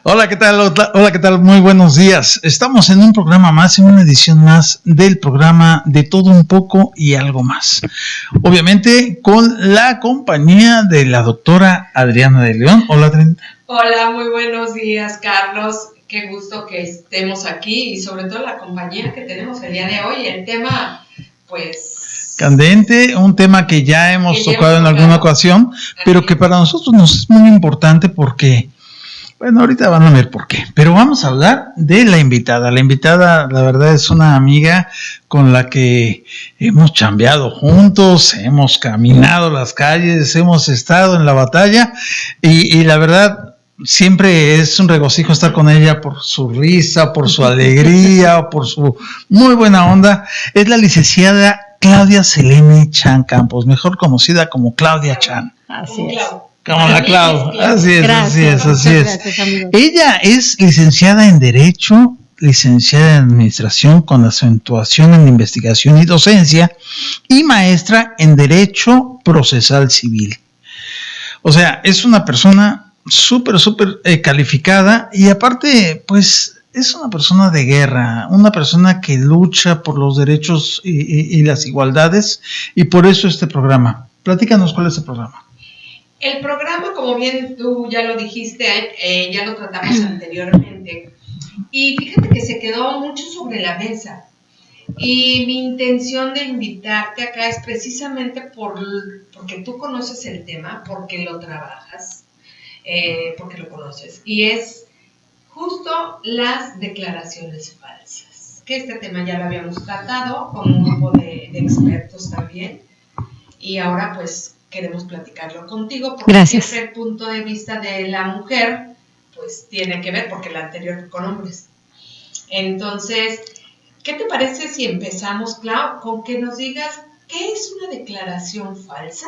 Hola, ¿qué tal? Hola, ¿qué tal? Muy buenos días. Estamos en un programa más, en una edición más del programa De Todo Un Poco y Algo Más. Obviamente con la compañía de la doctora Adriana de León. Hola, Adriana. Hola, muy buenos días, Carlos. Qué gusto que estemos aquí y sobre todo la compañía que tenemos el día de hoy. El tema, pues... candente, un tema que ya hemos tocado en alguna ocasión, pero que para nosotros nos es muy importante porque... Bueno, ahorita van a ver por qué, pero vamos a hablar de la invitada. La invitada, la verdad, es una amiga con la que hemos chambeado juntos, hemos caminado las calles, hemos estado en la batalla y la verdad, siempre es un regocijo estar con ella por su risa, por su alegría, por su muy buena onda. Es la licenciada Claudia Selene Chan Campos, mejor conocida como Claudia Chan. Así es. Como la Clau, así es, Gracias, así es. Gracias, amigo. Ella es licenciada en Derecho, licenciada en Administración con acentuación en Investigación y Docencia y maestra en Derecho Procesal Civil. O sea, es una persona súper calificada y aparte, pues, es una persona de guerra, una persona que lucha por los derechos y las igualdades y por eso este programa. Platícanos cuál es el programa. El programa, como bien tú ya lo dijiste, ya lo tratamos anteriormente. Y fíjate que se quedó mucho sobre la mesa. Y mi intención de invitarte acá es precisamente porque tú conoces el tema, porque lo trabajas, porque lo conoces. Y es justo las declaraciones falsas. Que este tema ya lo habíamos tratado con un grupo de expertos también. Y ahora pues queremos platicarlo contigo porque Gracias. Siempre el punto de vista de la mujer pues tiene que ver, porque el anterior con hombres. Entonces, ¿qué te parece si empezamos, Clau, con que nos digas qué es una declaración falsa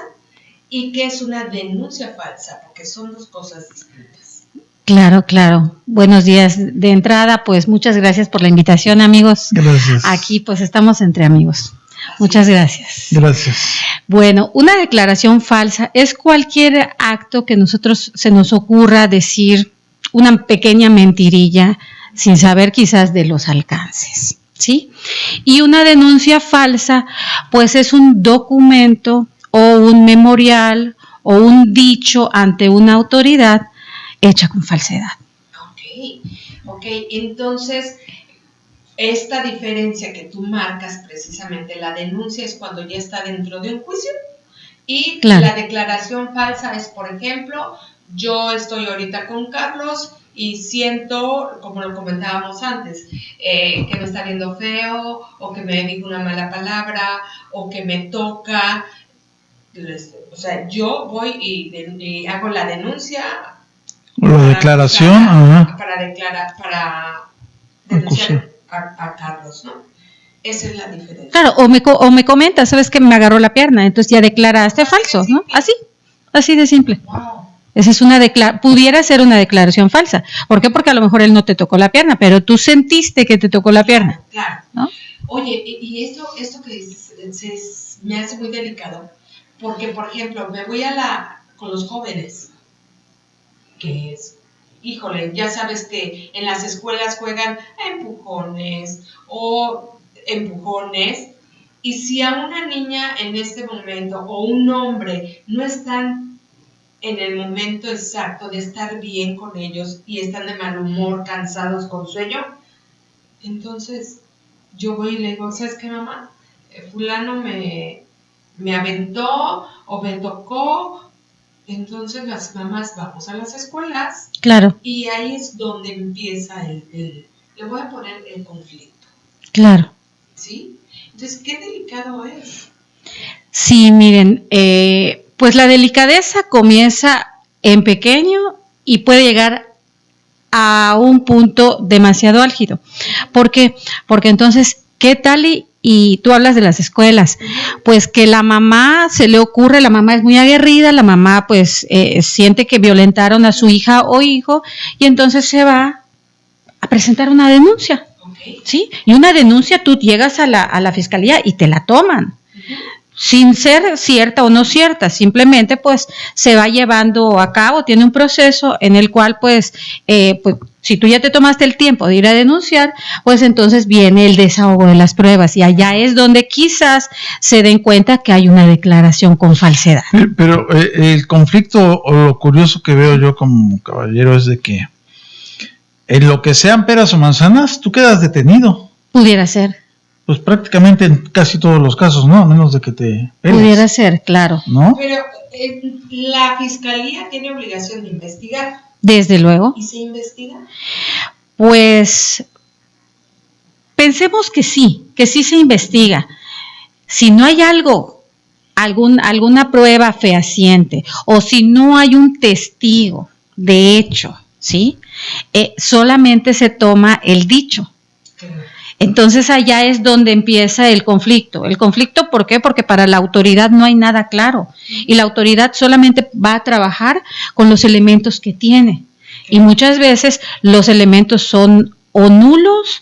y qué es una denuncia falsa? Porque son dos cosas distintas. Claro. Buenos días. De entrada, pues muchas gracias por la invitación, amigos. Gracias. Aquí pues estamos entre amigos. Muchas gracias. Gracias. Bueno, una declaración falsa es cualquier acto que nosotros se nos ocurra decir una pequeña mentirilla sin saber quizás de los alcances, ¿sí? Y una denuncia falsa, pues es un documento o un memorial o un dicho ante una autoridad hecha con falsedad. Ok, entonces... Esta diferencia que tú marcas precisamente, la denuncia es cuando ya está dentro de un juicio y la declaración falsa es, por ejemplo, yo estoy ahorita con Carlos y siento, como lo comentábamos antes, que me está viendo feo o que me dijo una mala palabra o que me toca. O sea, yo voy y hago la denuncia. O la declaración. Para denunciar a Carlos, ¿no? Esa es la diferencia. Claro, o me comenta, sabes que me agarró la pierna, entonces ya declaraste falso, ¿no? Así de simple. Wow. Esa es pudiera ser una declaración falsa. ¿Por qué? Porque a lo mejor él no te tocó la pierna, pero tú sentiste que te tocó la pierna. Claro. ¿No? Oye, y esto que dices, me hace muy delicado, porque, por ejemplo, me voy con los jóvenes, que es... Híjole, ya sabes que en las escuelas juegan a empujones, y si a una niña en este momento o un hombre no están en el momento exacto de estar bien con ellos y están de mal humor, cansados, con sueño, entonces yo voy y le digo, ¿sabes qué, mamá? Fulano me aventó o me tocó. Entonces las mamás vamos a las escuelas. Claro. Y ahí es donde empieza le voy a poner el conflicto. Claro. ¿Sí? Entonces, ¿qué delicado es? Sí, miren, pues la delicadeza comienza en pequeño y puede llegar a un punto demasiado álgido. ¿Por qué? Porque entonces, ¿qué tal y tú hablas de las escuelas? Pues que la mamá se le ocurre, la mamá es muy aguerrida, la mamá pues siente que violentaron a su hija o hijo y entonces se va a presentar una denuncia, ¿sí? Y una denuncia tú llegas a la fiscalía y te la toman. sin ser cierta o no cierta, simplemente pues se va llevando a cabo, tiene un proceso en el cual pues si tú ya te tomaste el tiempo de ir a denunciar, pues entonces viene el desahogo de las pruebas y allá es donde quizás se den cuenta que hay una declaración con falsedad. Pero el conflicto o lo curioso que veo yo como caballero es de que en lo que sean peras o manzanas, tú quedas detenido. Pudiera ser. Pues prácticamente en casi todos los casos, ¿no? A menos de que te peles. Pudiera ser, claro. ¿No? Pero la fiscalía tiene obligación de investigar. Desde luego. ¿Y se investiga? Pues pensemos que sí se investiga. Si no hay alguna prueba fehaciente o si no hay un testigo de hecho, ¿sí? Solamente se toma el dicho. Entonces allá es donde empieza el conflicto. ¿El conflicto por qué? Porque para la autoridad no hay nada claro y la autoridad solamente va a trabajar con los elementos que tiene y muchas veces los elementos son o nulos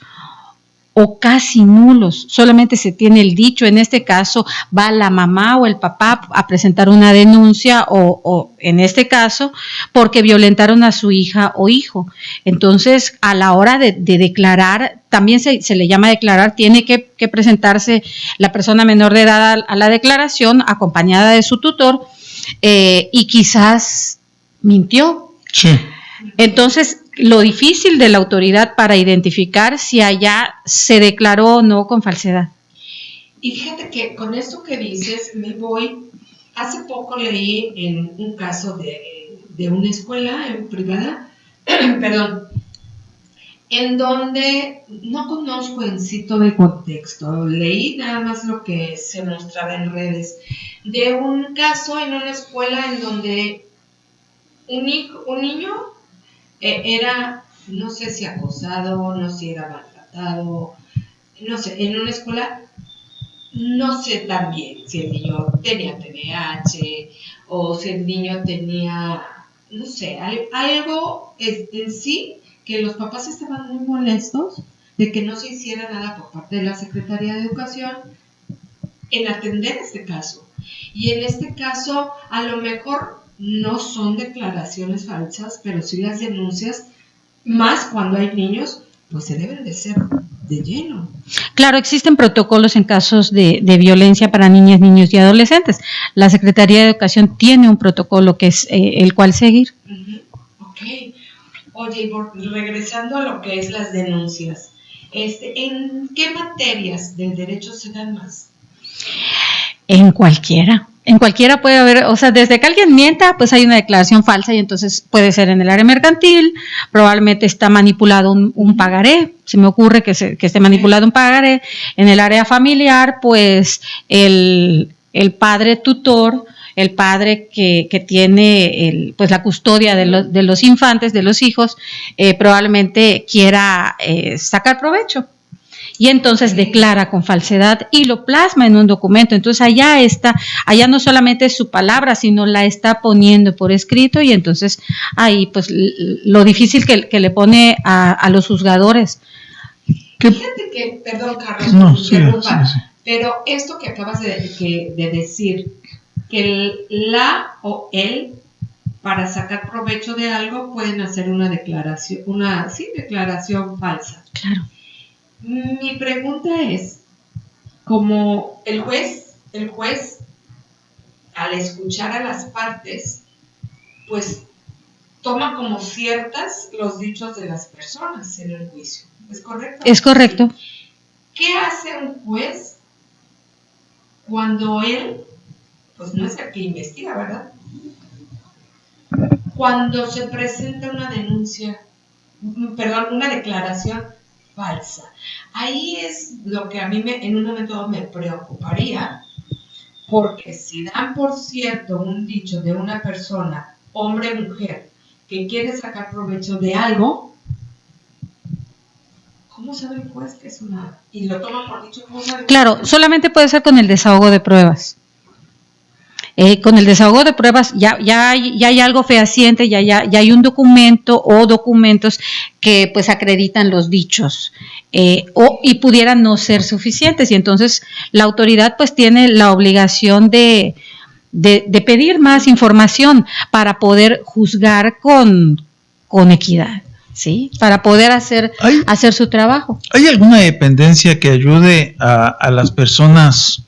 o casi nulos, solamente se tiene el dicho. En este caso va la mamá o el papá a presentar una denuncia o en este caso porque violentaron a su hija o hijo. Entonces a la hora de declarar, también se le llama declarar, tiene que presentarse la persona menor de edad a la declaración acompañada de su tutor y quizás mintió. Sí. Entonces, lo difícil de la autoridad para identificar si allá se declaró o no con falsedad. Y fíjate que con esto que dices, hace poco leí en un caso de una escuela privada, perdón, en donde no conozco en sí todo el contexto, leí nada más lo que se mostraba en redes, de un caso en una escuela en donde un niño era, no sé si acosado, no sé si era maltratado, no sé, en una escuela, no sé también si el niño tenía TDAH o si el niño tenía, no sé, algo en sí que los papás estaban muy molestos de que no se hiciera nada por parte de la Secretaría de Educación en atender este caso. Y en este caso, a lo mejor no son declaraciones falsas, pero sí las denuncias, más cuando hay niños, pues se deben de ser de lleno. Claro, existen protocolos en casos de violencia para niñas, niños y adolescentes. La Secretaría de Educación tiene un protocolo que es el cual seguir. Ok. Oye, regresando a lo que es las denuncias, ¿en qué materias del derecho se dan más? En cualquiera puede haber, o sea, desde que alguien mienta, pues hay una declaración falsa y entonces puede ser en el área mercantil, probablemente está manipulado un pagaré, se me ocurre que esté manipulado un pagaré, en el área familiar, pues el padre tutor, el padre que tiene pues la custodia de los infantes, de los hijos, probablemente quiera sacar provecho. Y entonces declara con falsedad y lo plasma en un documento. Entonces allá no solamente es su palabra, sino la está poniendo por escrito y entonces ahí pues lo difícil que le pone a los juzgadores. Fíjate que, perdón Carlos, no, sí, pero esto que acabas de decir, que la o él para sacar provecho de algo pueden hacer una declaración, declaración falsa. Claro. Mi pregunta es, como el juez, al escuchar a las partes, pues toma como ciertas los dichos de las personas en el juicio. ¿Es correcto? Es correcto. ¿Qué hace un juez cuando él, pues no es el que investiga, ¿verdad? Cuando se presenta una declaración falsa. Ahí es lo que a mí en un momento me preocuparía, porque si dan por cierto un dicho de una persona, hombre o mujer, que quiere sacar provecho de algo, ¿cómo sabe el juez que es una? Y lo toma por dicho, ¿cómo sabe? Claro, solamente puede ser con el desahogo de pruebas. Con el desahogo de pruebas ya hay algo fehaciente, ya hay un documento o documentos que pues acreditan los dichos y pudieran no ser suficientes, y entonces la autoridad pues tiene la obligación de pedir más información para poder juzgar con equidad, ¿sí? Para poder hacer su trabajo. ¿Hay alguna dependencia que ayude a las personas?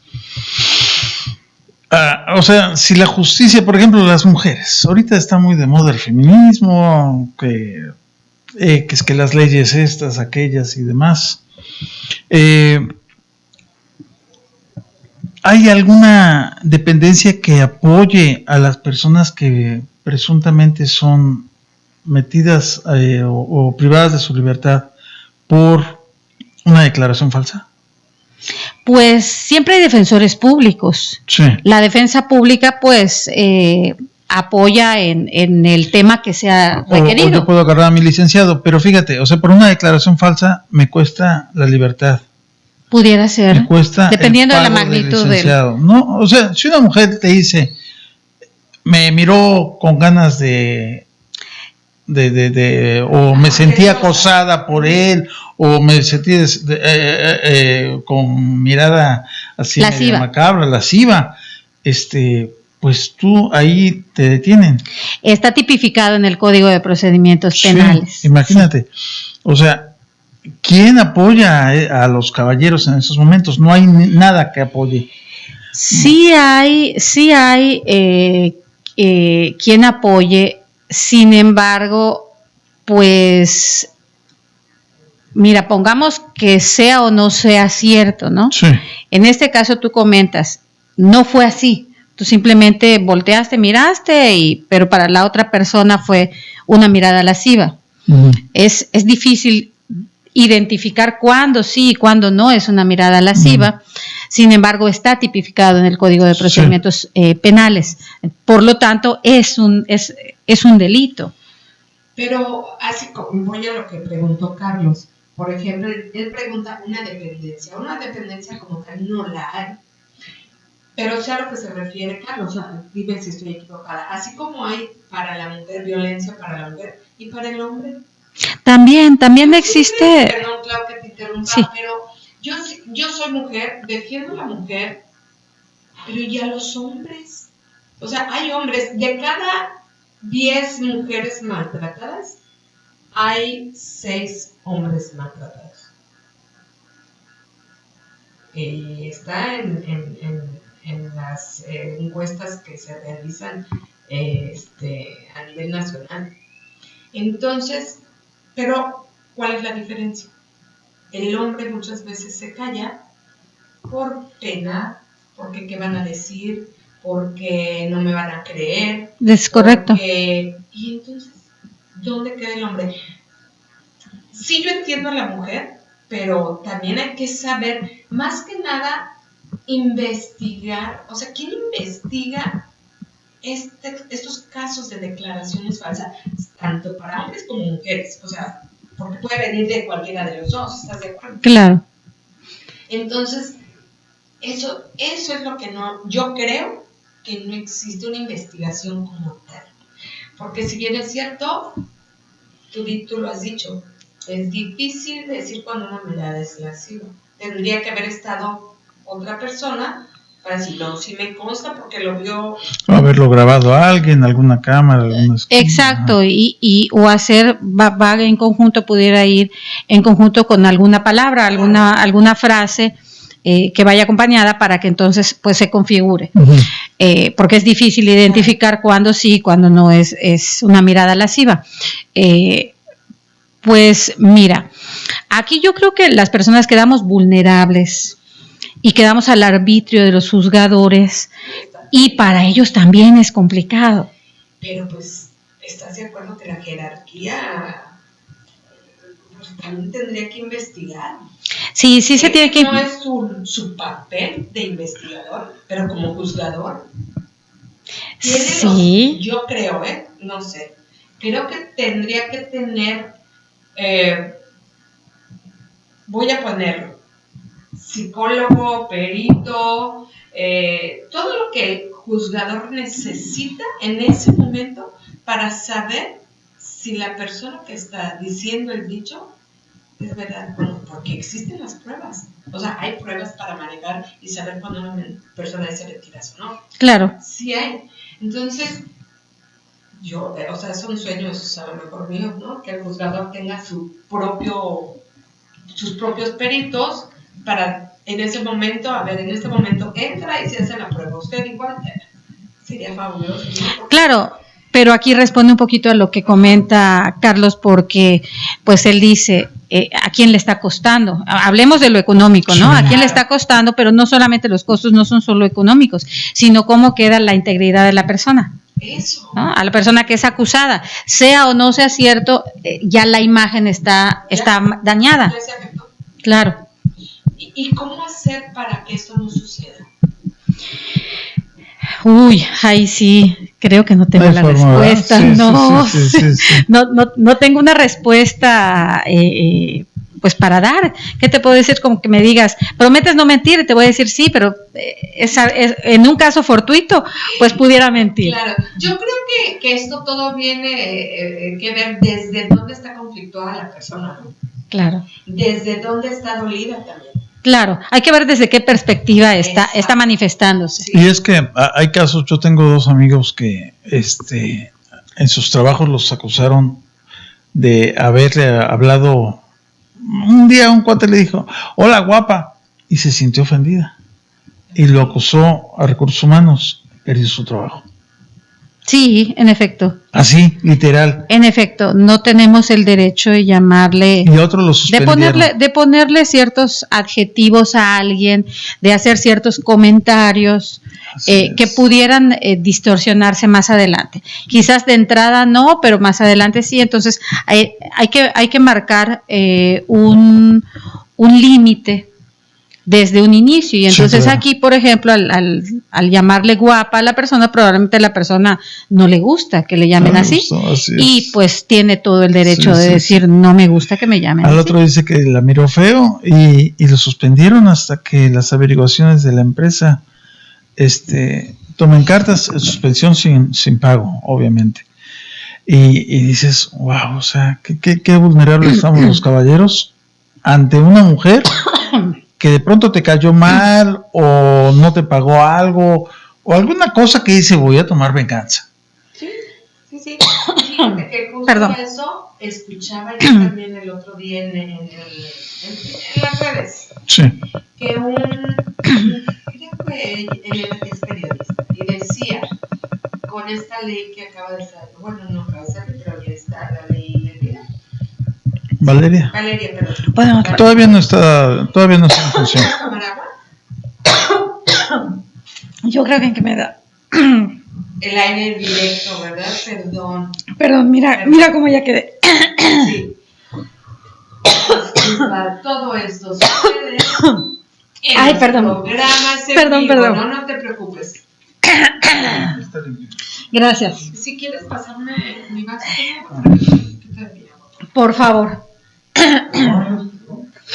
O sea, si la justicia, por ejemplo, las mujeres, ahorita está muy de moda el feminismo, que es que las leyes estas, aquellas y demás. ¿Hay alguna dependencia que apoye a las personas que presuntamente son metidas o privadas de su libertad por una declaración falsa? Pues siempre hay defensores públicos. Sí. La defensa pública pues apoya en el tema que sea requerido. O yo puedo agarrar a mi licenciado, pero fíjate, o sea, por una declaración falsa me cuesta la libertad. Pudiera ser. Me cuesta dependiendo de la magnitud del. No, o sea, si una mujer te dice, me miró con ganas o me sentí acosada por él, o me sentí con mirada así medio macabra, lasciva, pues tú ahí te detienen. Está tipificado en el Código de Procedimientos Penales. Sí, imagínate, o sea, ¿quién apoya a los caballeros en esos momentos? No hay nada que apoye. Sí hay quien apoye. Sin embargo, pues, mira, pongamos que sea o no sea cierto, ¿no? Sí. En este caso tú comentas, no fue así. Tú simplemente volteaste, miraste, pero para la otra persona fue una mirada lasciva. Uh-huh. Es difícil identificar cuándo sí y cuándo no es una mirada lasciva. Uh-huh. Sin embargo, está tipificado en el Código de Procedimientos Penales. Por lo tanto, es un delito. Pero así como voy a lo que preguntó Carlos, por ejemplo, él pregunta una dependencia como tal no la hay. Pero sea lo que se refiere Carlos, dime si estoy equivocada, así como hay para la mujer violencia para la mujer y para el hombre. También existe. Perdón, claro que te interrumpa, sí. Pero yo soy mujer, defiendo a la mujer, pero ¿y a los hombres? O sea, hay hombres, de cada 10 mujeres maltratadas, hay 6 hombres maltratados. Está en las encuestas que se realizan a nivel nacional. Entonces, pero ¿cuál es la diferencia? El hombre muchas veces se calla por pena, porque qué van a decir, porque no me van a creer. Es correcto. Y entonces, ¿dónde queda el hombre? Sí, yo entiendo a la mujer, pero también hay que saber, más que nada, investigar. O sea, ¿quién investiga estos casos de declaraciones falsas, tanto para hombres como mujeres? O sea, porque puede venir de cualquiera de los dos, ¿estás de acuerdo? Claro. Entonces, eso es lo que yo creo que no existe una investigación como tal. Porque si bien es cierto, tú lo has dicho, es difícil decir cuando una mirada es lasciva. Tendría que haber estado otra persona para decir, no, si me consta porque lo vio. O haberlo grabado a alguien, alguna cámara, alguna esquina. Exacto, o hacer, va en conjunto, pudiera ir en conjunto con alguna palabra, alguna frase que vaya acompañada para que entonces pues se configure. Uh-huh. Porque es difícil identificar cuándo sí y cuándo no es una mirada lasciva. Pues mira, aquí yo creo que las personas quedamos vulnerables y quedamos al arbitrio de los juzgadores, y para ellos también es complicado. Pero pues, ¿estás de acuerdo que la jerarquía pues, también tendría que investigar? Sí, se tiene que... No es su papel de investigador, pero como juzgador. Sí. Yo creo, no sé, creo que tendría que tener, voy a ponerlo, psicólogo, perito, todo lo que el juzgador necesita en ese momento para saber si la persona que está diciendo el dicho es verdad? Bueno, porque existen las pruebas. O sea, hay pruebas para manejar y saber cuando una persona es mentiras o no. Claro. Sí hay. Entonces, yo, o sea, son sueños a lo mejor míos, ¿no? Que el juzgador tenga sus propios peritos para en ese momento, en este momento entra y se hace la prueba. Usted igual sería fabuloso, ¿no? Claro. Pero aquí responde un poquito a lo que comenta Carlos, porque pues él dice, ¿a quién le está costando? Hablemos de lo económico, ¿no? Sí. ¿A quién le está costando? Pero no solamente los costos no son solo económicos, sino cómo queda la integridad de la persona. Eso. ¿No? A la persona que es acusada, sea o no sea cierto, ya la imagen está dañada. Ya se afectó. Claro. ¿Y cómo hacer para que esto no suceda? Uy, ahí sí, creo que no tengo la respuesta. Sí. No tengo una respuesta pues para dar. ¿Qué te puedo decir? Como que me digas, prometes no mentir, y te voy a decir sí, pero en un caso fortuito, pues pudiera mentir. Claro, yo creo que esto todo viene que ver desde dónde está conflictuada la persona, ¿no? Claro. Desde dónde está dolida también. Claro, hay que ver desde qué perspectiva está manifestándose. Sí. Y es que hay casos, yo tengo 2 amigos que en sus trabajos los acusaron de haberle hablado. Un día un cuate le dijo, hola guapa, y se sintió ofendida. Y lo acusó a Recursos Humanos, perdió su trabajo. Sí, en efecto. Así, literal. En efecto, no tenemos el derecho de llamarle, y otros lo suspendieron. de ponerle ciertos adjetivos a alguien, de hacer ciertos comentarios que pudieran distorsionarse más adelante. Quizás de entrada no, pero más adelante sí. Entonces hay que marcar un límite desde un inicio, y entonces aquí, por ejemplo, al llamarle guapa a la persona, probablemente a la persona no le gusta que le llamen así y pues tiene todo el derecho de decir no me gusta que me llamen al así. Otro dice que la miró feo y lo suspendieron hasta que las averiguaciones de la empresa tomen cartas, suspensión sin pago, obviamente. Y dices, wow, o sea, qué vulnerables estamos los caballeros ante una mujer que de pronto te cayó mal o no te pagó algo o alguna cosa que dice voy a tomar venganza. Sí. Fíjate que justo eso escuchaba yo también el otro día en las redes. Sí. Que creo que él es periodista y decía, con esta ley que acaba de salir, bueno, no acaba de salir, pero ya está la ley de Valeria, perdón. Todavía no está en función. Yo creo que me da el aire directo, ¿verdad? Perdón, mira cómo ya quedé. Sí. Todo esto sucede en Ay, los perdón. programas en Perdón. vivo. No te preocupes. Gracias. Si quieres pasarme mi vaso, por favor.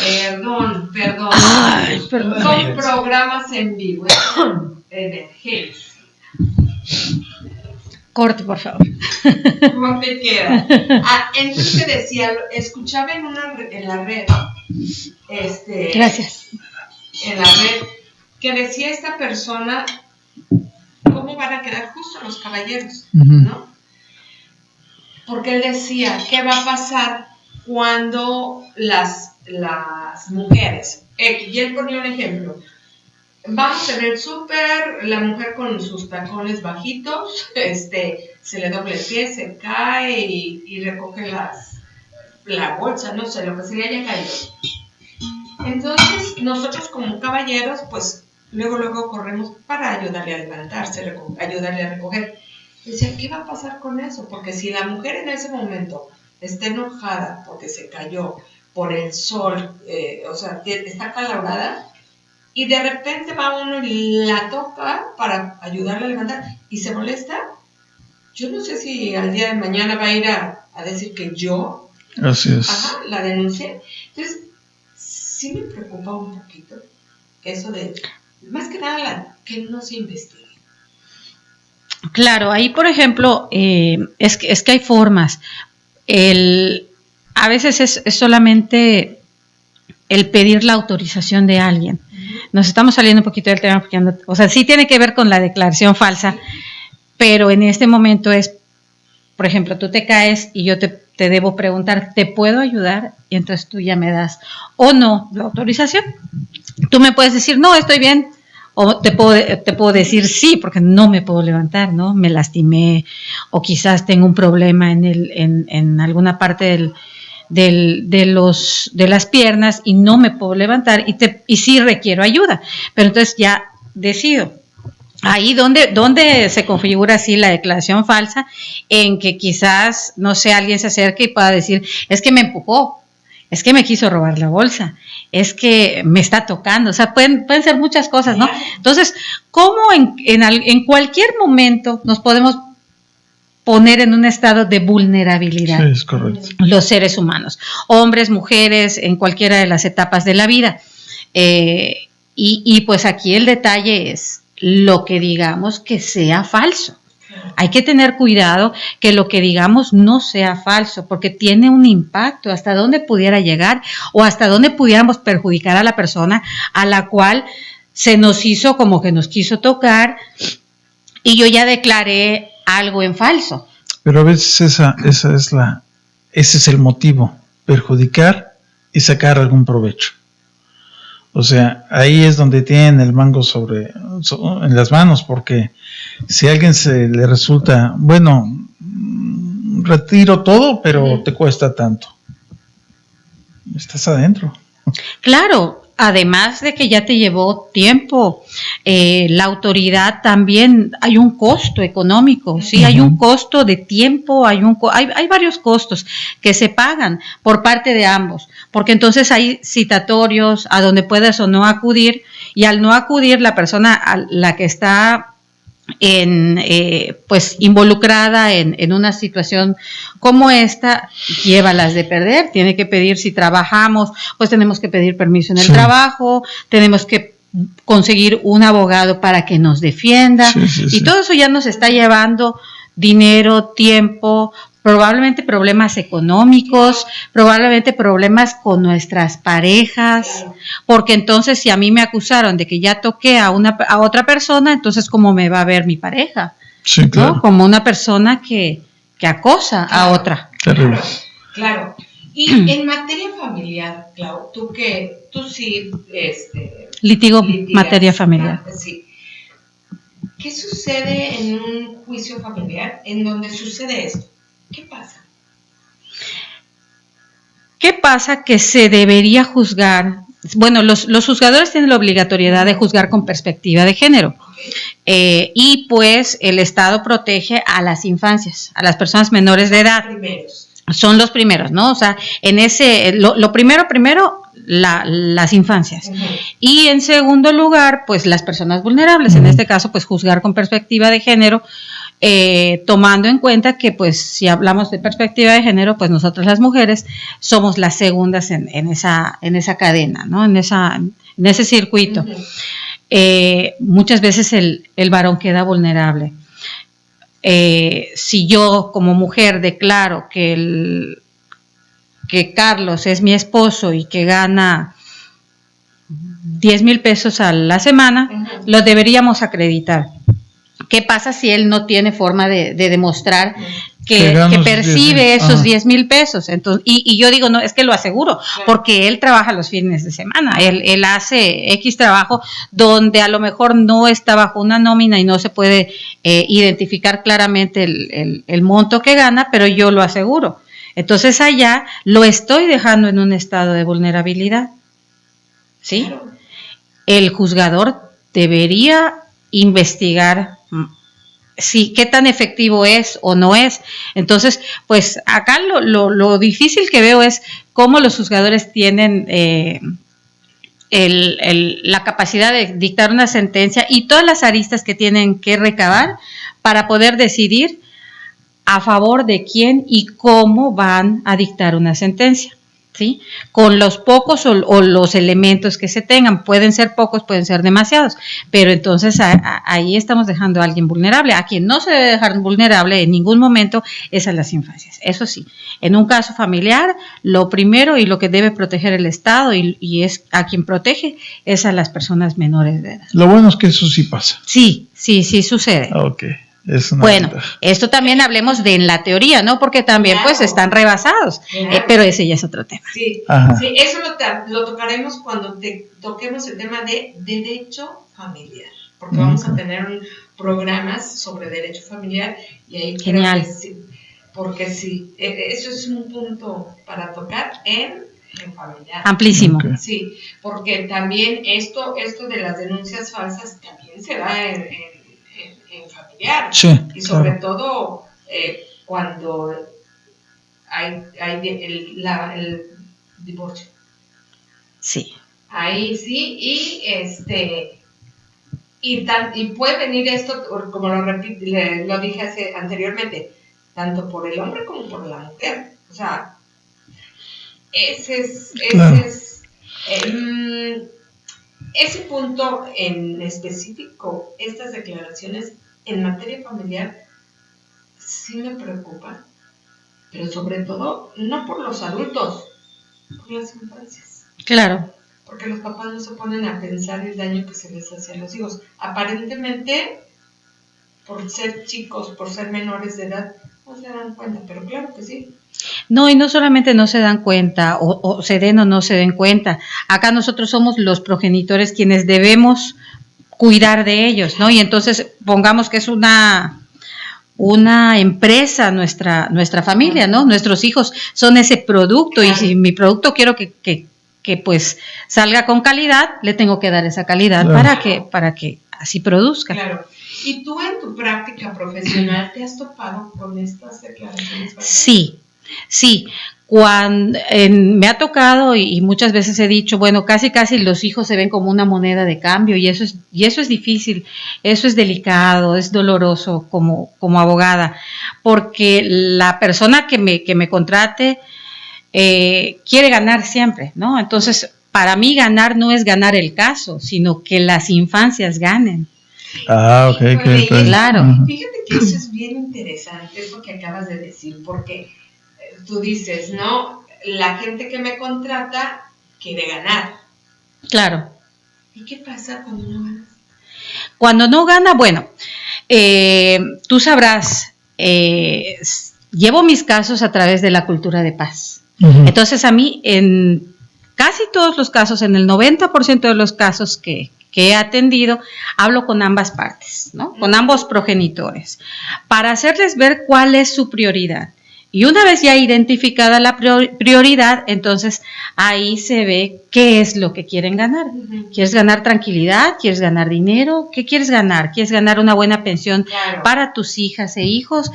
Perdón. Ay, perdón. Son programas en vivo. Emergencia. Corte, por favor. ¿Cómo te queda? Entonces te decía, escuchaba en la red, gracias. En la red, que decía esta persona, ¿cómo van a quedar justo los caballeros? ¿No? Porque él decía, ¿qué va a pasar cuando las mujeres, y él ponía un ejemplo, vamos en el súper, la mujer con sus tacones bajitos, se le doble el pie, se cae y recoge la bolsa, no sé, lo que se le haya caído. Entonces, nosotros como caballeros, pues, luego corremos para ayudarle a levantarse, ayudarle a recoger. Dice, ¿qué va a pasar con eso? Porque si la mujer en ese momento está enojada porque se cayó por el sol, o sea, está acalorada, y de repente va uno y la toca para ayudarle a levantar y se molesta, yo no sé si al día de mañana va a ir a decir que yo la denuncié. Entonces, sí me preocupa un poquito eso de, más que nada, que no se investigue. Claro, ahí por ejemplo, es que hay formas. A veces es solamente el pedir la autorización de alguien. Nos estamos saliendo un poquito del tema, porque sí tiene que ver con la declaración falsa, pero en este momento es, por ejemplo, tú te caes y yo te debo preguntar, ¿te puedo ayudar? Y entonces tú ya me das o no la autorización. Tú me puedes decir, no, estoy bien, o te puedo decir sí, porque no me puedo levantar, ¿no? Me lastimé, o quizás tengo un problema en alguna parte de las piernas y no me puedo levantar y sí requiero ayuda, pero entonces ya decido. Ahí donde se configura así la declaración falsa, en que quizás, no sé, alguien se acerque y pueda decir, es que me empujó, es que me quiso robar la bolsa, es que me está tocando, o sea, pueden ser muchas cosas, ¿no? Entonces, ¿cómo en cualquier momento nos podemos poner en un estado de vulnerabilidad? Sí, es correcto. Los seres humanos, hombres, mujeres, en cualquiera de las etapas de la vida. Y pues aquí el detalle es lo que digamos que sea falso. Hay que tener cuidado que lo que digamos no sea falso, porque tiene un impacto hasta dónde pudiera llegar o hasta dónde pudiéramos perjudicar a la persona a la cual se nos hizo como que nos quiso tocar y yo ya declaré algo en falso. Pero a veces ese es el motivo, perjudicar y sacar algún provecho. O sea, ahí es donde tienen el mango en las manos, porque si a alguien se le resulta, bueno, retiro todo, pero te cuesta tanto. Estás adentro. Claro, además de que ya te llevó tiempo, la autoridad también, hay un costo económico, sí, hay un costo de tiempo, hay varios costos que se pagan por parte de ambos, porque entonces hay citatorios a donde puedes o no acudir, y al no acudir la persona a la que está pues involucrada en una situación como esta, lleva las de perder. Tiene que pedir, si trabajamos, pues tenemos que pedir permiso en el trabajo, tenemos que conseguir un abogado para que nos defienda, y todo eso ya nos está llevando dinero, tiempo, probablemente problemas económicos, probablemente problemas con nuestras parejas, porque entonces si a mí me acusaron de que ya toqué a otra persona, entonces ¿cómo me va a ver mi pareja? Sí, claro. ¿No? Como una persona que acosa a otra. Terrible. Claro. Y en materia familiar, Clau, tú sí litigas materia familiar. Sí. ¿Qué sucede en un juicio familiar en donde sucede esto? ¿Qué pasa? ¿Qué pasa? Que se debería juzgar. Bueno, los juzgadores tienen la obligatoriedad de juzgar con perspectiva de género. Y pues el Estado protege a las infancias, a las personas menores de edad. Son los primeros, ¿no? O sea, lo primero, las infancias. Y en segundo lugar, pues las personas vulnerables. En este caso, pues juzgar con perspectiva de género, tomando en cuenta que, pues, si hablamos de perspectiva de género, pues nosotras las mujeres somos las segundas en esa cadena, ¿no? En ese circuito. Muchas veces el varón queda vulnerable. Si yo como mujer declaro que Carlos es mi esposo y que gana 10,000 pesos a la semana, lo deberíamos acreditar. ¿Qué pasa si él no tiene forma de demostrar que percibe esos 10,000 pesos? Entonces, y yo digo, no, es que lo aseguro, porque él trabaja los fines de semana, él hace X trabajo donde a lo mejor no está bajo una nómina y no se puede identificar claramente el monto que gana, pero yo lo aseguro. Entonces allá lo estoy dejando en un estado de vulnerabilidad, ¿sí? El juzgador debería investigar qué tan efectivo es o no es. Entonces, pues acá lo difícil que veo es cómo los juzgadores tienen la capacidad de dictar una sentencia y todas las aristas que tienen que recabar para poder decidir a favor de quién y cómo van a dictar una sentencia. ¿sí? Con los pocos o los elementos que se tengan, pueden ser pocos, pueden ser demasiados, pero entonces ahí estamos dejando a alguien vulnerable. A quien no se debe dejar vulnerable en ningún momento es a las infancias, eso sí. En un caso familiar, lo primero y lo que debe proteger el Estado y es a quien protege es a las personas menores de edad. Lo bueno es que eso sí pasa. Sí sucede. Ok. Bueno, esto también hablemos de en la teoría, ¿no? Porque también claro, pues están rebasados, claro. Pero ese ya es otro tema. Sí, sí, eso lo tocaremos cuando toquemos el tema de derecho familiar, porque vamos a tener programas sobre derecho familiar y ahí genial. Creo que sí, porque sí, eso es un punto para tocar en familiar. Amplísimo. Okay. Sí, porque también esto de las denuncias falsas también se da en familiar, sí, y sobre claro. todo cuando hay el divorcio. Sí. Ahí sí, y puede venir esto, como lo dije anteriormente, tanto por el hombre como por la mujer. O sea, ese punto en específico, estas declaraciones en materia familiar sí me preocupan, pero sobre todo no por los adultos, por las infancias. Claro. Porque los papás no se ponen a pensar el daño que se les hace a los hijos. Aparentemente, por ser chicos, por ser menores de edad, no se dan cuenta, pero claro que sí. No, y no solamente no se dan cuenta, o se den o no se den cuenta. Acá nosotros somos los progenitores quienes debemos cuidar de ellos, ¿no? Y entonces pongamos que es una empresa nuestra familia, ¿no? Nuestros hijos son ese producto, claro. Y si mi producto quiero que pues salga con calidad, le tengo que dar esa calidad, claro. para que así produzca. Claro. ¿Y tú en tu práctica profesional te has topado con estas declaraciones? Sí. Cuando me ha tocado y muchas veces he dicho, bueno, casi los hijos se ven como una moneda de cambio y eso es difícil, eso es delicado, es doloroso como abogada, porque la persona que me contrate quiere ganar siempre, ¿no? Entonces, para mí ganar no es ganar el caso, sino que las infancias ganen. Ah, ok, claro. Fíjate que eso es bien interesante, eso que acabas de decir, porque tú dices, ¿no? La gente que me contrata quiere ganar. Claro. ¿Y qué pasa cuando no gana? Cuando no gana, bueno, tú sabrás, llevo mis casos a través de la cultura de paz. Uh-huh. Entonces a mí, en casi todos los casos, en el 90% de los casos que he atendido, hablo con ambas partes, ¿no? Con ambos progenitores, para hacerles ver cuál es su prioridad. Y una vez ya identificada la prioridad, entonces ahí se ve qué es lo que quieren ganar. Uh-huh. ¿Quieres ganar tranquilidad? ¿Quieres ganar dinero? ¿Qué quieres ganar? ¿Quieres ganar una buena pensión claro. para tus hijas e hijos?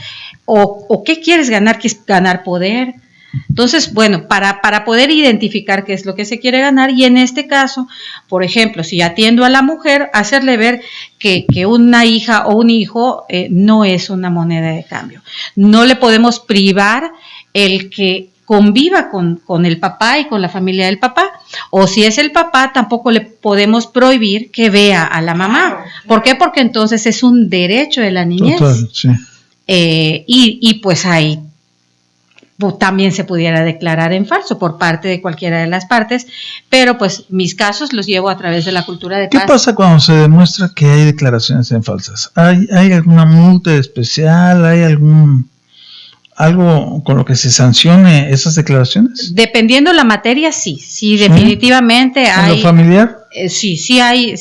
¿O qué quieres ganar? ¿Quieres ganar poder? Entonces, bueno, para poder identificar qué es lo que se quiere ganar, y en este caso, por ejemplo, si atiendo a la mujer, hacerle ver que una hija o un hijo no es una moneda de cambio. No le podemos privar el que conviva con el papá y con la familia del papá, o si es el papá, tampoco le podemos prohibir que vea a la mamá. Claro. ¿Por qué? Porque entonces es un derecho de la niñez. Total, sí. Y pues ahí también se pudiera declarar en falso por parte de cualquiera de las partes, pero pues mis casos los llevo a través de la cultura de paz. ¿Qué pasa cuando se demuestra que hay declaraciones en falsas? ¿Hay alguna multa especial? ¿Hay algo con lo que se sancione esas declaraciones? Dependiendo la materia, sí, definitivamente hay. ¿En lo familiar? Sí hay,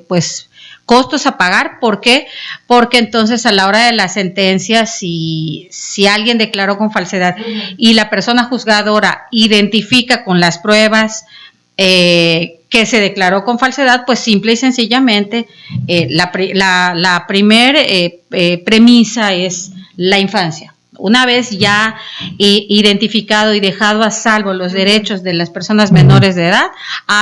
pues costos a pagar. ¿Por qué? Porque entonces a la hora de la sentencia, si alguien declaró con falsedad y la persona juzgadora identifica con las pruebas que se declaró con falsedad, pues simple y sencillamente la primer premisa es la infancia. Una vez ya identificado y dejado a salvo los derechos de las personas menores de edad,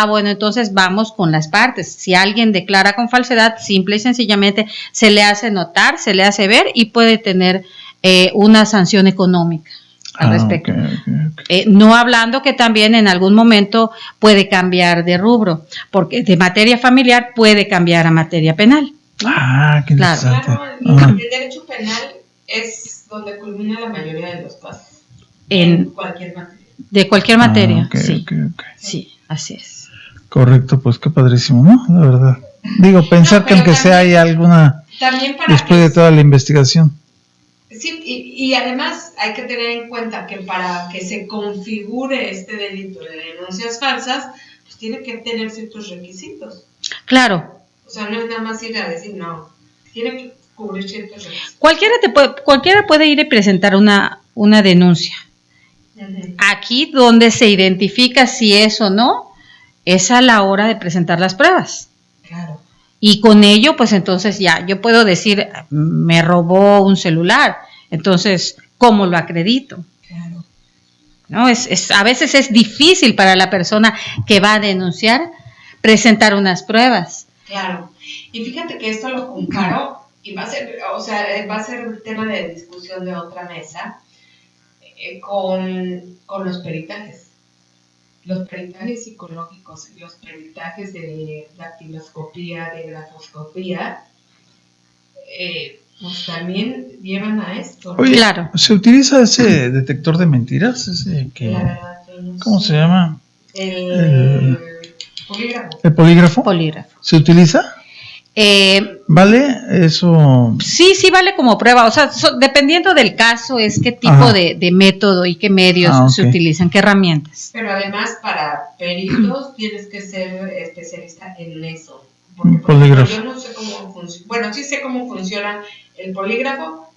bueno, entonces vamos con las partes. Si alguien declara con falsedad, simple y sencillamente se le hace notar, se le hace ver y puede tener una sanción económica. al respecto. Okay. No hablando que también en algún momento puede cambiar de rubro, porque de materia familiar puede cambiar a materia penal. Qué interesante. Claro, el derecho penal es donde culmina la mayoría de los casos. En cualquier materia. De cualquier materia, okay, sí. Okay. Sí, así es. Correcto, pues qué padrísimo, ¿no? La verdad. Digo, pensar que aunque sea hay alguna, después de toda la investigación. Sí, y además hay que tener en cuenta que para que se configure este delito de denuncias falsas, pues tiene que tener ciertos requisitos. Claro. O sea, no es nada más ir a decir no, tiene que cubrir ciertos requisitos. Cualquiera puede ir a presentar una denuncia. Uh-huh. Aquí donde se identifica si es o no, es a la hora de presentar las pruebas. Claro. Y con ello, pues entonces ya, yo puedo decir, me robó un celular, entonces, ¿cómo lo acredito? Claro. ¿No? A veces es difícil para la persona que va a denunciar presentar unas pruebas. Claro. Y fíjate que esto lo comparo y va a ser un tema de discusión de otra mesa con los peritajes. Los peritajes psicológicos, los peritajes de dactiloscopía, de grafoscopía, pues también llevan a esto, ¿no? Oye, claro. ¿Se utiliza ese detector de mentiras? Ese que, ¿cómo se llama? El polígrafo. ¿El polígrafo? Polígrafo. ¿Se utiliza? ¿Vale? Eso. Sí, vale como prueba. O sea, dependiendo del caso, es qué tipo de método y qué medios se utilizan, qué herramientas. Pero además, para peritos tienes que ser especialista en eso. Porque, por ejemplo, yo no sé cómo funciona. Bueno, sí sé cómo funciona el polígrafo,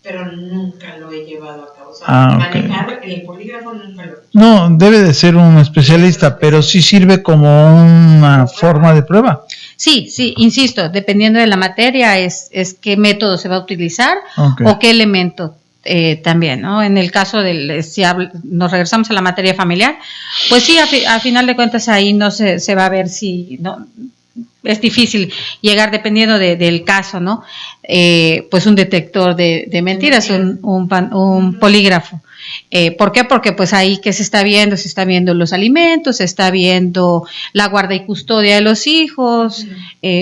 pero nunca lo he llevado a cabo. O sea, manejar el polígrafo nunca lo he hecho. No, debe de ser un especialista, pero sí sirve como una forma de prueba. Sí, insisto, dependiendo de la materia es qué método se va a utilizar o qué elemento también, ¿no? En el caso nos regresamos a la materia familiar, pues sí, a final de cuentas ahí no se va a ver si, no, es difícil llegar dependiendo del caso, ¿no? Pues un detector de mentiras, un polígrafo. ¿Por qué? Porque pues ahí que se está viendo los alimentos, se está viendo la guarda y custodia de los hijos,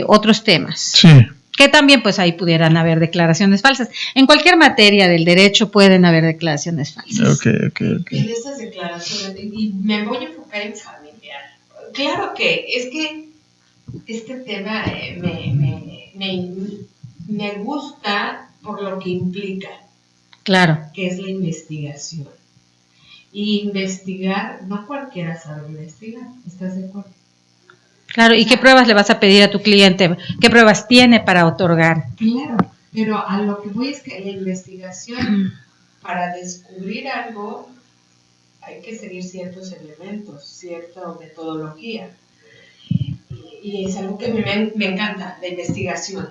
otros temas. Sí. Que también pues ahí pudieran haber declaraciones falsas. En cualquier materia del derecho pueden haber declaraciones falsas. Okay. En estas declaraciones, y me voy a enfocar en familiar. Claro que es que este tema me gusta por lo que implica. Claro. Que es la investigación. Y investigar, no cualquiera sabe investigar, ¿estás de acuerdo? Claro, ¿y qué pruebas le vas a pedir a tu cliente? ¿Qué pruebas tiene para otorgar? Claro, pero a lo que voy es que la investigación, para descubrir algo, hay que seguir ciertos elementos, cierta metodología. Y es algo que me encanta, la investigación.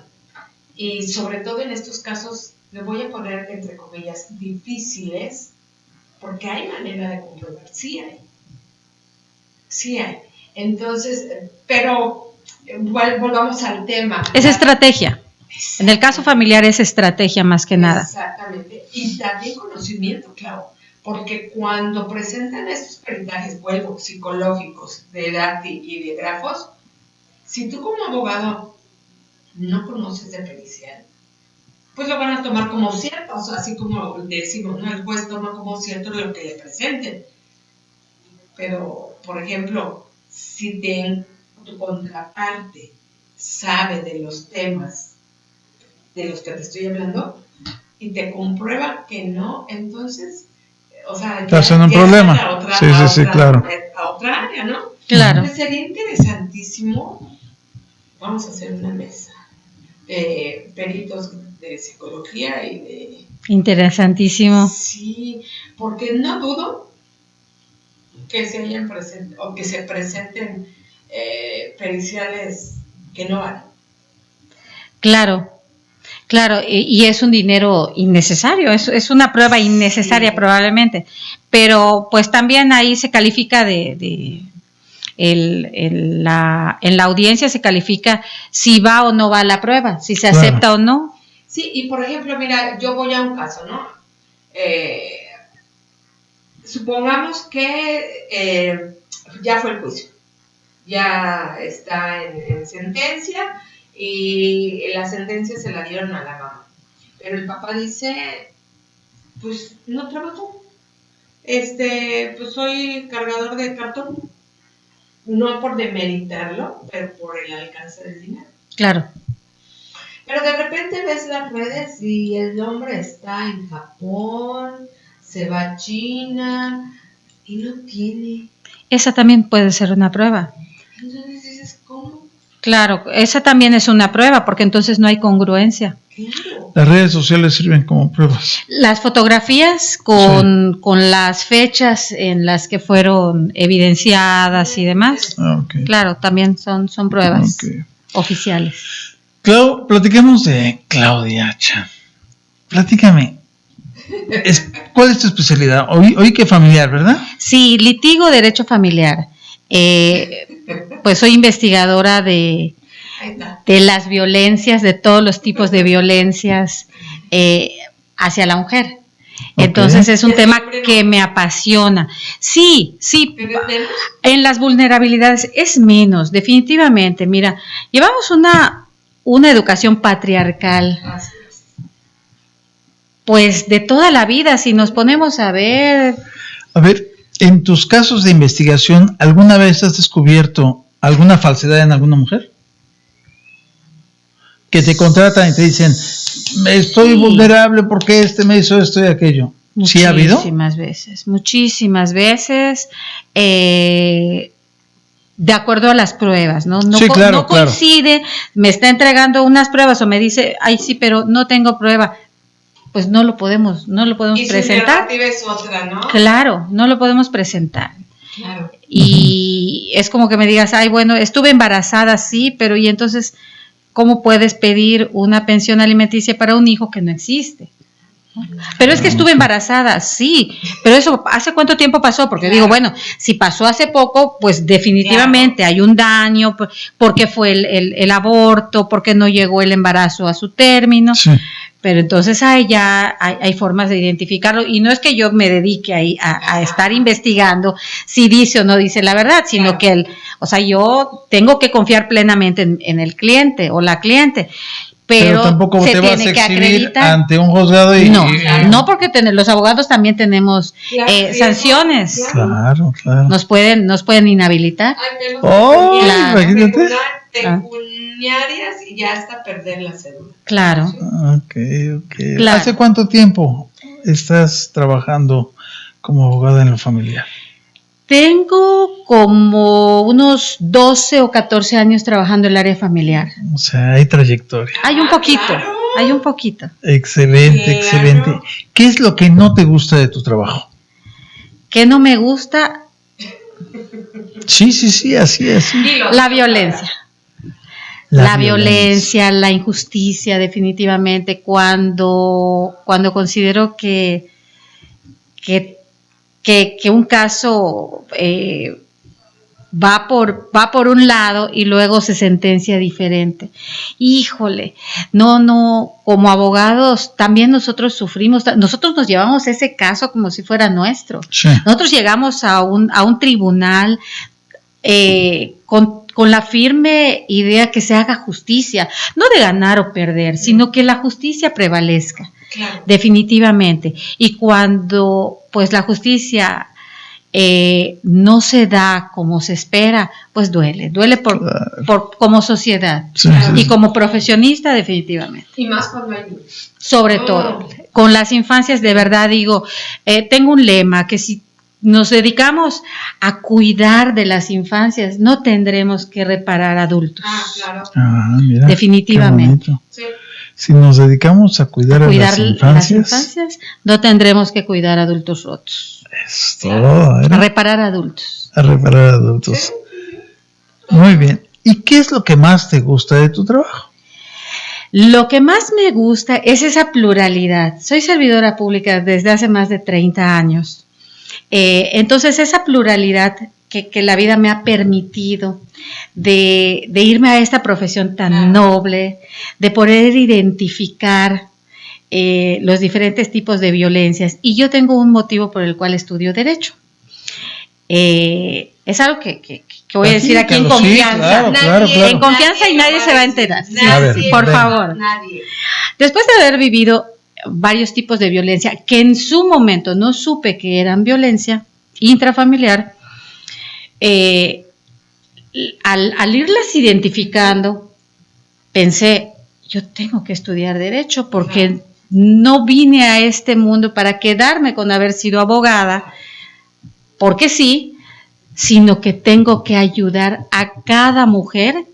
Y sobre todo en estos casos, le voy a poner entre comillas difíciles, porque hay manera de comprobar, sí hay. Entonces, pero volvamos al tema. Es estrategia. En el caso familiar es estrategia más que nada. Exactamente. Y también conocimiento, claro. Porque cuando presentan estos peritajes, psicológicos de DACTI y de grafos, si tú como abogado no conoces de pericial, pues lo van a tomar como cierto, o sea, así como decimos, ¿no? El juez toma como cierto lo que le presenten. Pero, por ejemplo, si tu contraparte sabe de los temas de los que te estoy hablando y te comprueba que no, entonces, o sea, estás en un problema. Claro. A otra área, ¿no? Claro. Pues sería interesantísimo, vamos a hacer una mesa de peritos de psicología y de... Interesantísimo. Sí, porque no dudo que se hayan presentado o que se presenten periciales que no van. Claro, y es un dinero innecesario, es una prueba innecesaria probablemente, pero pues también ahí se califica en la audiencia se califica si va o no va la prueba, si se acepta o no. Sí, y por ejemplo, mira, yo voy a un caso, ¿no? supongamos que ya fue el juicio, ya está en sentencia y la sentencia se la dieron a la mamá. Pero el papá dice, pues no trabajó, pues soy cargador de cartón. No por demeritarlo, pero por el alcance del dinero. Claro. Pero de repente ves las redes y el hombre está en Japón, se va a China y no tiene. Esa también puede ser una prueba. Entonces dices, ¿cómo? Claro, esa también es una prueba, porque entonces no hay congruencia. Claro. Las redes sociales sirven como pruebas. Las fotografías con las fechas en las que fueron evidenciadas y demás, Okay. claro, también son pruebas oficiales. Clau, platiquemos de Claudia Chan. Platícame. ¿Cuál es tu especialidad? Hoy que familiar, ¿verdad? Sí, litigo derecho familiar. Pues soy investigadora de las violencias, de todos los tipos de violencias hacia la mujer. Entonces es un tema que me apasiona. Sí, en las vulnerabilidades es menos, definitivamente. Mira, llevamos una educación patriarcal, pues de toda la vida, si nos ponemos a ver. A ver, en tus casos de investigación, ¿alguna vez has descubierto alguna falsedad en alguna mujer? Que te contratan y te dicen, estoy vulnerable porque me hizo esto y aquello. ¿Sí ha habido? Muchísimas veces, de acuerdo a las pruebas, ¿no? No, sí, claro, no coincide, claro. Me está entregando unas pruebas o me dice, ay, sí, pero no tengo prueba. Pues no lo podemos y presentar. Y su narrativa es otra, ¿no? Claro, no lo podemos presentar. Claro. Y es como que me digas, ay, bueno, estuve embarazada, sí, pero y entonces, ¿cómo puedes pedir una pensión alimenticia para un hijo que no existe? Pero es que estuve embarazada, sí, pero eso, ¿hace cuánto tiempo pasó? Porque digo, bueno, si pasó hace poco, pues definitivamente hay un daño, porque fue el aborto, porque no llegó el embarazo a su término. Sí. Pero entonces ya hay formas de identificarlo, y no es que yo me dedique ahí a estar investigando si dice o no dice la verdad, sino que yo tengo que confiar plenamente en el cliente o la cliente. Pero tampoco se te tiene vas a que exhibir acreditar ante un juzgado y no, porque los abogados también tenemos sanciones. Claro. Nos pueden inhabilitar. Imagínate. Pecuniarias y ya hasta perder la cédula. Claro. Okay. Claro. ¿Hace cuánto tiempo estás trabajando como abogada en lo familiar? Tengo como unos 12 o 14 años trabajando en el área familiar. O sea, hay trayectoria. Hay un poquito. Excelente. ¿Qué es lo que no te gusta de tu trabajo? ¿Qué no me gusta? Sí, así. La violencia. La violencia, la injusticia, definitivamente. Cuando considero que un caso va por un lado y luego se sentencia diferente. Híjole, no, como abogados también nosotros sufrimos, nosotros nos llevamos ese caso como si fuera nuestro. Sí. Nosotros llegamos a un tribunal con la firme idea que se haga justicia, no de ganar o perder, sino que la justicia prevalezca. Claro. Definitivamente. Y cuando pues la justicia no se da como se espera, pues duele como sociedad. Sí. Y como profesionista, definitivamente. Y más cuando hay niños. Sobre todo, con las infancias, de verdad digo, tengo un lema que si nos dedicamos a cuidar de las infancias, no tendremos que reparar adultos. Claro. Mira, definitivamente. Sí. Si nos dedicamos a cuidar las infancias, no tendremos que cuidar adultos rotos. Es todo. A reparar adultos. Sí. Muy bien. ¿Y qué es lo que más te gusta de tu trabajo? Lo que más me gusta es esa pluralidad. Soy servidora pública desde hace más de 30 años. Entonces esa pluralidad que la vida me ha permitido de irme a esta profesión tan noble, de poder identificar los diferentes tipos de violencias y yo tengo un motivo por el cual estudio Derecho. Es algo que voy a decir aquí en confianza. Sí, claro. En confianza y nadie se va a enterar. Nadie, por favor. Nadie. Después de haber vivido varios tipos de violencia que en su momento no supe que eran violencia intrafamiliar, al irlas identificando, pensé, yo tengo que estudiar Derecho porque no vine a este mundo para quedarme con haber sido abogada, porque sí, sino que tengo que ayudar a cada mujer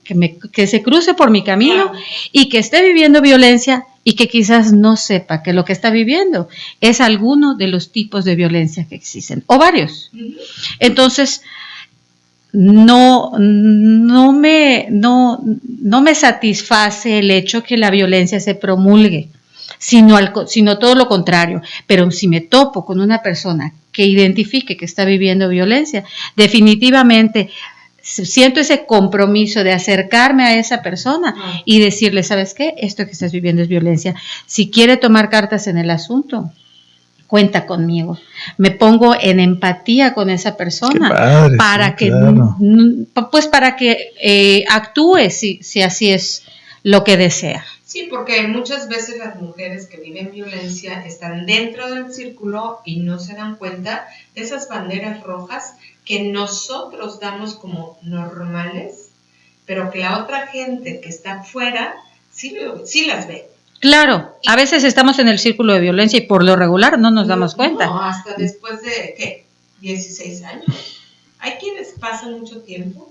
que se cruce por mi camino y que esté viviendo violencia y que quizás no sepa que lo que está viviendo es alguno de los tipos de violencia que existen, o varios. Entonces, no me satisface el hecho que la violencia se promulgue, sino todo lo contrario. Pero si me topo con una persona que identifique que está viviendo violencia, definitivamente siento ese compromiso de acercarme a esa persona y decirle, ¿sabes qué? Esto que estás viviendo es violencia. Si quiere tomar cartas en el asunto, cuenta conmigo. Me pongo en empatía con esa persona padre, para que actúe si así es lo que desea. Sí, porque muchas veces las mujeres que viven violencia están dentro del círculo y no se dan cuenta de esas banderas rojas que nosotros damos como normales, pero que la otra gente que está afuera sí las ve. Claro, a veces estamos en el círculo de violencia y por lo regular no nos damos cuenta. No, hasta después de, ¿qué? 16 años. Hay quienes pasan mucho tiempo.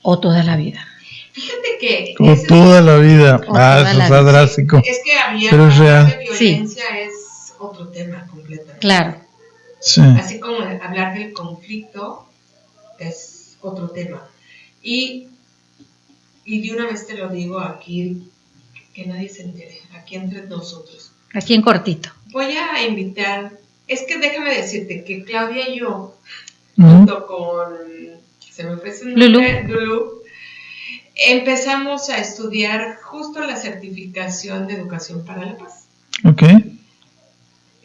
O toda la vida. Fíjate que... toda la vida. Eso está drástico. Es que hablar de violencia es otro tema completamente. Claro. Sí. Así como hablar del conflicto es otro tema. Y de una vez te lo digo aquí, que nadie se entere, aquí entre nosotros. Aquí en cortito. Voy a invitar, es que déjame decirte que Claudia y yo, junto con, se me fue su nombre, Lulu, empezamos a estudiar justo la certificación de Educación para la Paz. Ok.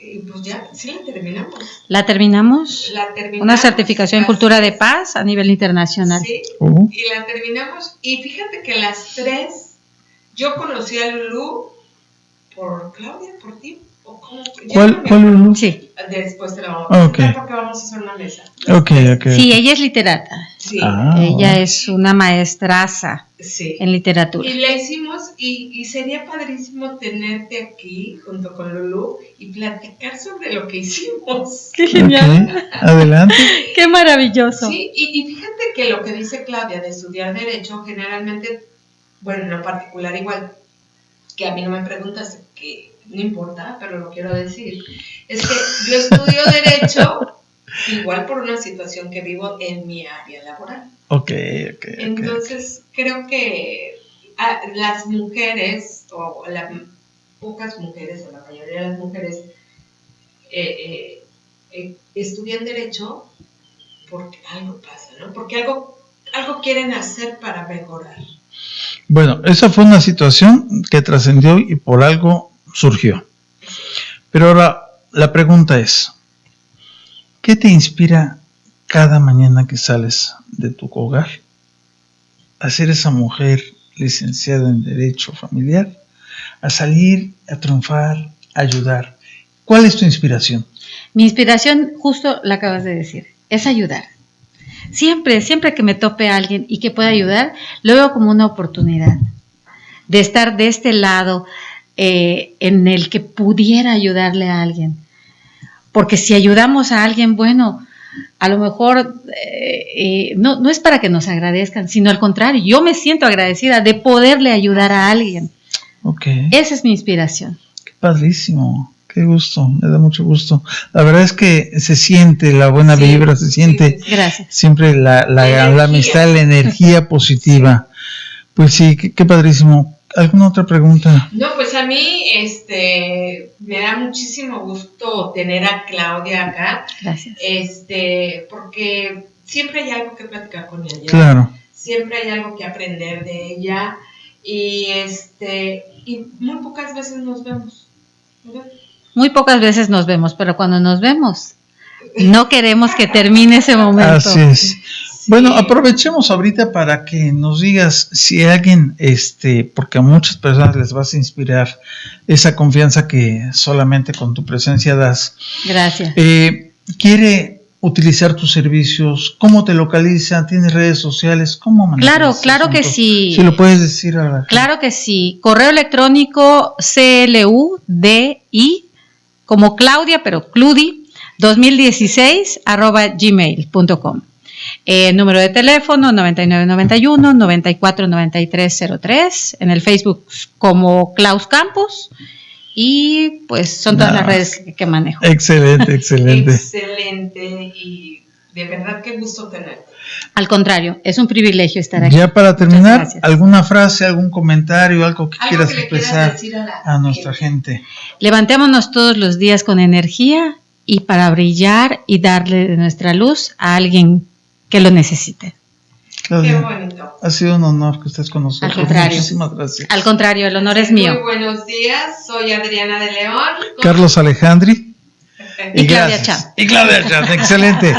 Y pues ya, sí la terminamos. ¿La terminamos? Una certificación en Cultura de Paz a nivel internacional. Sí, y la terminamos. Y fíjate que las tres, yo conocí a Lulu por Claudia, por ti. ¿Cuál Lulu? Sí. Después te la vamos a presentar porque vamos a hacer una mesa. Ok. Sí, ella es literata. Sí. Ella es una maestraza en literatura. Y la hicimos y sería padrísimo tenerte aquí junto con Lulu y platicar sobre lo que hicimos. ¡Qué genial! Okay. Adelante. ¡Qué maravilloso! Sí, y fíjate que lo que dice Claudia de estudiar Derecho, generalmente, bueno, en lo particular igual, que a mí no me preguntas, que no importa, pero lo quiero decir, es que yo estudio Derecho igual por una situación que vivo en mi área laboral. Okay. Entonces, creo que las mujeres, o las pocas mujeres, o la mayoría de las mujeres, estudian Derecho porque algo pasa, ¿no? Porque algo quieren hacer para mejorar. Bueno, esa fue una situación que trascendió y por algo surgió. Pero ahora la pregunta es, ¿qué te inspira cada mañana que sales de tu hogar a ser esa mujer licenciada en Derecho Familiar, a salir, a triunfar, a ayudar? ¿Cuál es tu inspiración? Mi inspiración, justo la acabas de decir, es ayudar. Siempre que me tope a alguien y que pueda ayudar, lo veo como una oportunidad de estar de este lado en el que pudiera ayudarle a alguien. Porque si ayudamos a alguien, bueno, a lo mejor no es para que nos agradezcan, sino al contrario, yo me siento agradecida de poderle ayudar a alguien. Okay. Esa es mi inspiración. Qué padrísimo. Qué gusto, me da mucho gusto. La verdad es que se siente la buena vibra, se siente siempre la amistad, la energía positiva. Pues sí, qué padrísimo. ¿Alguna otra pregunta? No, pues a mí me da muchísimo gusto tener a Claudia acá. Gracias. Porque siempre hay algo que platicar con ella. Claro. Siempre hay algo que aprender de ella. y muy pocas veces nos vemos, ¿verdad? Muy pocas veces nos vemos, pero cuando nos vemos, no queremos que termine ese momento. Así es. Sí. Bueno, aprovechemos ahorita para que nos digas si alguien, porque a muchas personas les vas a inspirar esa confianza que solamente con tu presencia das. Gracias. Quiere utilizar tus servicios, ¿cómo te localiza? ¿Tienes redes sociales? ¿Cómo manejas Claro que sí. Si lo puedes decir a la gente. Claro que sí. Correo electrónico CLUDI, como Claudia, pero Cludi, 2016 @gmail.com. Número de teléfono 9991-949303, en el Facebook como Klaus Campos, y pues son todas las redes que manejo. Excelente. Excelente, y de verdad qué gusto tenerte. Al contrario, es un privilegio estar aquí. Ya para terminar, ¿alguna frase, algún comentario, algo que quieras que le expresar decir a nuestra gente? Levantémonos todos los días con energía y para brillar y darle de nuestra luz a alguien que lo necesite. Claudia, qué bonito. Ha sido un honor que estés con nosotros. Al contrario. Muchísimas gracias. Al contrario, el honor es mío. Muy buenos días, soy Adriana de León. Carlos Alejandri. Y Claudia gracias. Cham. Y Claudia Cham, excelente.